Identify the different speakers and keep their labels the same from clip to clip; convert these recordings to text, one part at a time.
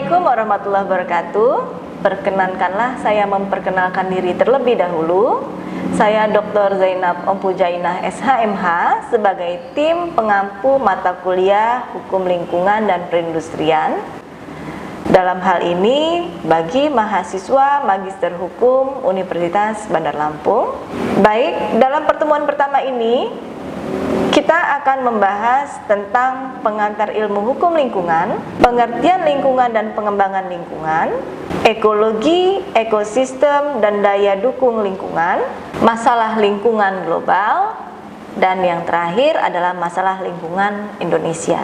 Speaker 1: Assalamualaikum warahmatullahi wabarakatuh. Perkenankanlah saya memperkenalkan diri terlebih dahulu. Saya Dr. Zainab Ompujainah SHMH sebagai tim pengampu mata kuliah Hukum Lingkungan dan Perindustrian. Dalam hal ini bagi mahasiswa Magister Hukum Universitas Bandar Lampung. Baik, dalam pertemuan pertama ini kita akan membahas tentang pengantar ilmu hukum lingkungan, pengertian lingkungan dan pengembangan lingkungan, ekologi, ekosistem, dan daya dukung lingkungan, masalah lingkungan global, dan yang terakhir adalah masalah lingkungan Indonesia.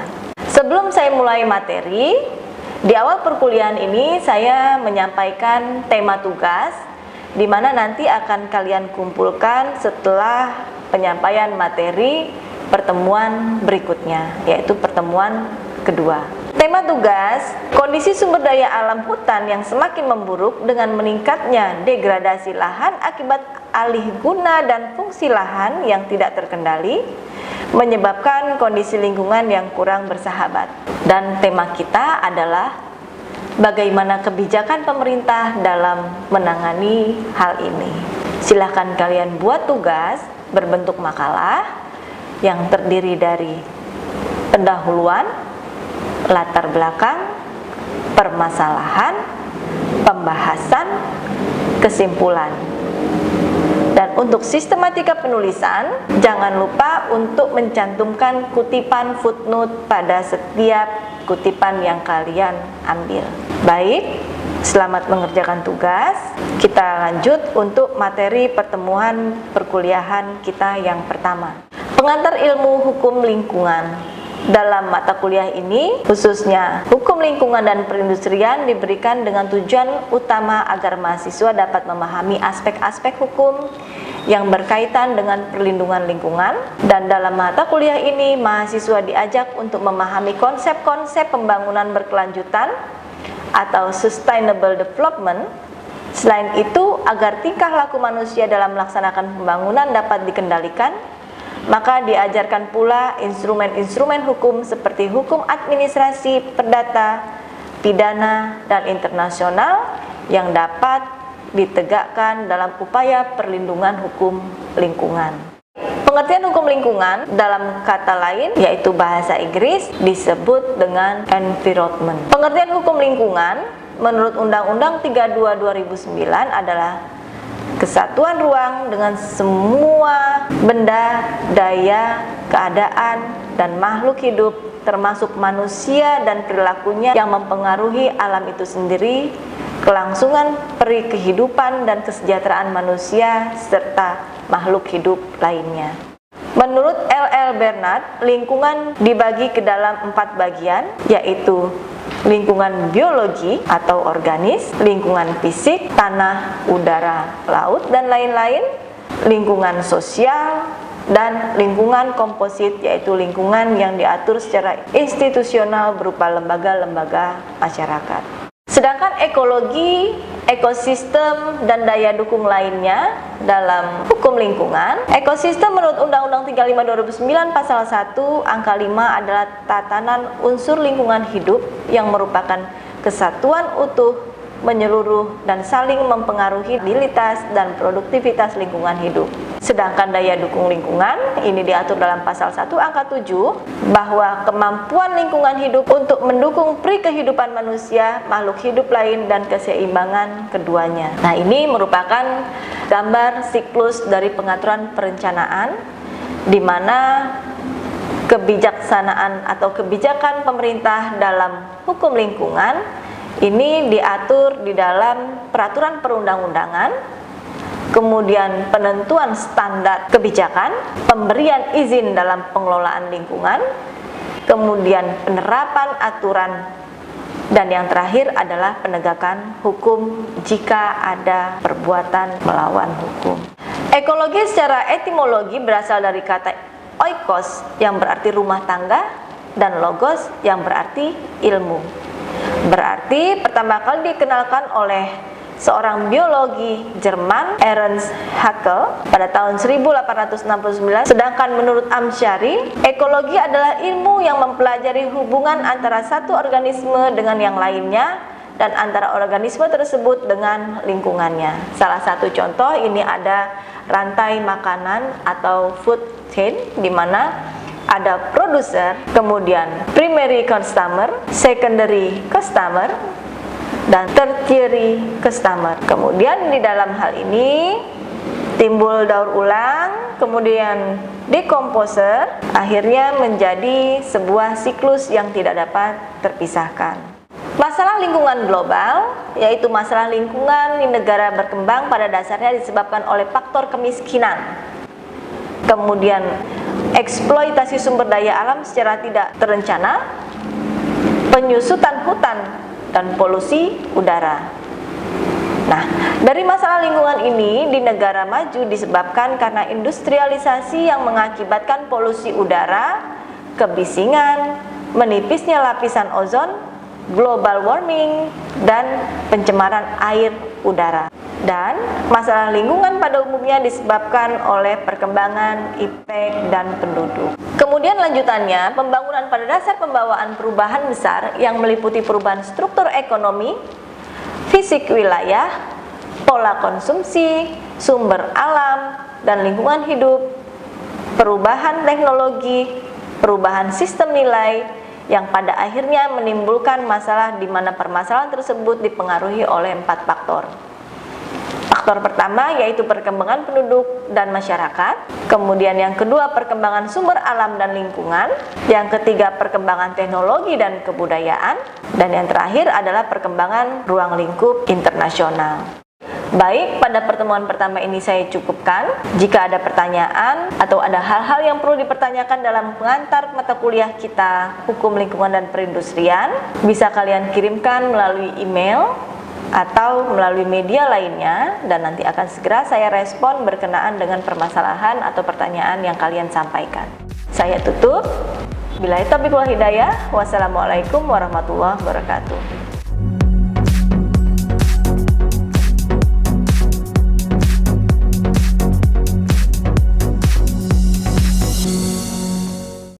Speaker 1: Sebelum saya mulai materi, di awal perkuliahan ini saya menyampaikan tema tugas, di mana nanti akan kalian kumpulkan setelah penyampaian materi pertemuan berikutnya, yaitu pertemuan kedua. Tema tugas, kondisi sumber daya alam hutan yang semakin memburuk dengan meningkatnya degradasi lahan akibat alih guna dan fungsi lahan yang tidak terkendali, menyebabkan kondisi lingkungan yang kurang bersahabat. Dan tema kita adalah bagaimana kebijakan pemerintah dalam menangani hal ini. Silahkan kalian buat tugas berbentuk makalah yang terdiri dari pendahuluan, latar belakang, permasalahan, pembahasan, kesimpulan. Dan untuk sistematika penulisan, jangan lupa untuk mencantumkan kutipan footnote pada setiap kutipan yang kalian ambil. Baik, selamat mengerjakan tugas. Kita lanjut untuk materi pertemuan perkuliahan kita yang pertama. Pengantar ilmu hukum lingkungan. Dalam mata kuliah ini, khususnya hukum lingkungan dan perindustrian, diberikan dengan tujuan utama agar mahasiswa dapat memahami aspek-aspek hukum yang berkaitan dengan perlindungan lingkungan. Dan dalam mata kuliah ini, mahasiswa diajak untuk memahami konsep-konsep pembangunan berkelanjutan atau sustainable development. Selain itu, agar tingkah laku manusia dalam melaksanakan pembangunan dapat dikendalikan, maka diajarkan pula instrumen-instrumen hukum seperti hukum administrasi, perdata, pidana, dan internasional yang dapat ditegakkan dalam upaya perlindungan hukum lingkungan. Pengertian hukum lingkungan dalam kata lain, yaitu bahasa Inggris, disebut dengan environment. Pengertian hukum lingkungan menurut Undang-Undang 32 2009 adalah kesatuan ruang dengan semua benda, daya, keadaan, dan makhluk hidup termasuk manusia dan perilakunya yang mempengaruhi alam itu sendiri, kelangsungan peri kehidupan dan kesejahteraan manusia serta makhluk hidup lainnya. Menurut L.L. Bernard, lingkungan dibagi ke dalam 4 bagian, yaitu lingkungan biologi atau organis, lingkungan fisik, tanah, udara, laut, dan lain-lain, lingkungan sosial, dan lingkungan komposit, yaitu lingkungan yang diatur secara institusional berupa lembaga-lembaga masyarakat. Sedangkan ekologi, ekosistem, dan daya dukung lainnya dalam hukum lingkungan, ekosistem menurut Undang-Undang 35 2009 pasal 1 angka 5 adalah tatanan unsur lingkungan hidup yang merupakan kesatuan utuh, menyeluruh, dan saling mempengaruhi stabilitas dan produktivitas lingkungan hidup. Sedangkan daya dukung lingkungan ini diatur dalam pasal 1 angka 7 bahwa kemampuan lingkungan hidup untuk mendukung peri kehidupan manusia, makhluk hidup lain, dan keseimbangan keduanya. Nah, ini merupakan gambar siklus dari pengaturan perencanaan di mana kebijaksanaan atau kebijakan pemerintah dalam hukum lingkungan ini diatur di dalam peraturan perundang-undangan, kemudian penentuan standar kebijakan, pemberian izin dalam pengelolaan lingkungan, kemudian penerapan aturan, dan yang terakhir adalah penegakan hukum jika ada perbuatan melawan hukum. Ekologi secara etimologi berasal dari kata oikos yang berarti rumah tangga dan logos yang berarti ilmu. Berarti pertama kali dikenalkan oleh seorang biologi Jerman, Ernst Haeckel, pada tahun 1869. Sedangkan menurut Amsyari, ekologi adalah ilmu yang mempelajari hubungan antara satu organisme dengan yang lainnya dan antara organisme tersebut dengan lingkungannya. Salah satu contoh ini ada rantai makanan atau food chain, di mana ada produser, kemudian primary customer, secondary customer, dan tertiary customer. Kemudian di dalam hal ini timbul daur ulang, kemudian dekomposer, akhirnya menjadi sebuah siklus yang tidak dapat terpisahkan. Masalah lingkungan global, yaitu masalah lingkungan di negara berkembang pada dasarnya disebabkan oleh faktor kemiskinan. Kemudian eksploitasi sumber daya alam secara tidak terencana, penyusutan hutan, dan polusi udara. Nah, dari masalah lingkungan ini di negara maju disebabkan karena industrialisasi yang mengakibatkan polusi udara, kebisingan, menipisnya lapisan ozon, global warming, dan pencemaran air udara. Dan masalah lingkungan pada umumnya disebabkan oleh perkembangan iptek dan penduduk. Kemudian lanjutannya, pembangunan pada dasar pembawaan perubahan besar yang meliputi perubahan struktur ekonomi, fisik wilayah, pola konsumsi, sumber alam, dan lingkungan hidup, perubahan teknologi, perubahan sistem nilai, yang pada akhirnya menimbulkan masalah di mana permasalahan tersebut dipengaruhi oleh 4 faktor. Faktor pertama yaitu perkembangan penduduk dan masyarakat, kemudian yang kedua perkembangan sumber alam dan lingkungan, yang ketiga perkembangan teknologi dan kebudayaan, dan yang terakhir adalah perkembangan ruang lingkup internasional. Baik, pada pertemuan pertama ini saya cukupkan. Jika ada pertanyaan atau ada hal-hal yang perlu dipertanyakan dalam pengantar mata kuliah kita, Hukum Lingkungan dan Perindustrian, bisa kalian kirimkan melalui email atau melalui media lainnya, dan nanti akan segera saya respon berkenaan dengan permasalahan atau pertanyaan yang kalian sampaikan. Saya tutup. Billahi taufiq wal hidayah. Wassalamualaikum warahmatullahi wabarakatuh.